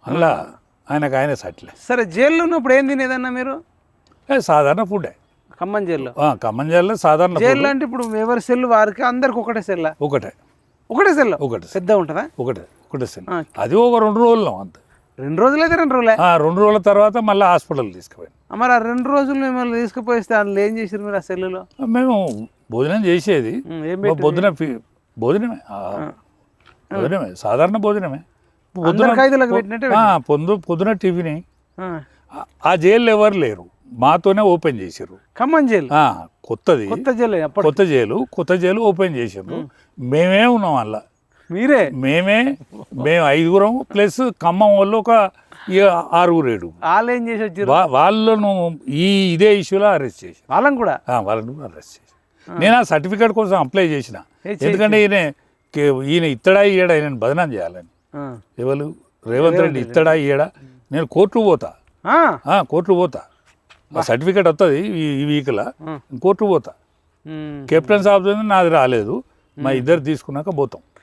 అందులో ఆయన సట్లే. సరే జైల్లో ఉన్నప్పుడు ఏం తినేదన్నా మీరు? సాధారణ ఫుడే. ఖమ్మం జైల్లో? ఖమ్మం జైల్లో సాధారణ జైల్లో అంటే ఇప్పుడు ఎవరి సెల్ వారికి అందరికి ఒకటే సెల్? ఒకటే సెల్. ఒకటే పెద్ద ఉంటుందా? ఒకటే సెల్. అది ఒక 2 రోజులు అంత. 2 రోజులు అయితే 2 రోజులే. 2 రోజుల తర్వాత మళ్ళీ హాస్పిటల్ తీసుకుపోయాను. మరి ఆ 2 రోజులు మిమ్మల్ని తీసుకుపోయిస్తే అందులో ఏం చేసారు మీరు ఆ సెల్లులో? మేము భోజనం చేసేది భోజనమే సాధారణ భోజనమే. పొద్దున టిఫిన్. ఆ జైలు ఎవరు లేరు, మాతోనే ఓపెన్ చేసారు. ఖమ్మం జైలు కొత్తది, కొత్త జైలు ఓపెన్ చేసారు. మేమే ఉన్నాం అలా. మేము 5 ప్లస్ ఖమ్మం వాళ్ళు ఒక 6-7. వాళ్ళు ఏం చేసి వచ్చారు? వాళ్ళను ఇదే ఇష్యూలో అరెస్ట్ చేసి వాళ్ళని కూడా అరెస్ట్ చేసి నేను ఆ సర్టిఫికేట్ కోసం అప్లై చేసిన. ఎందుకంటే ఈయన ఇత్తడా ఇయ్యడా ఆయన బదనాం చేయాలని. ఎవరు రేవంత్ రెడ్డి ఇత్తడా ఇయ్యడా? నేను కోర్టుకు పోతా. ఆ సర్టిఫికేట్ వస్తుంది ఈ వీక్లో, కోర్టుకు పోతా. కెప్టెన్స్ ఆఫ్ నాది రాలేదు, మా ఇద్దరు తీసుకున్నాక పోతాం.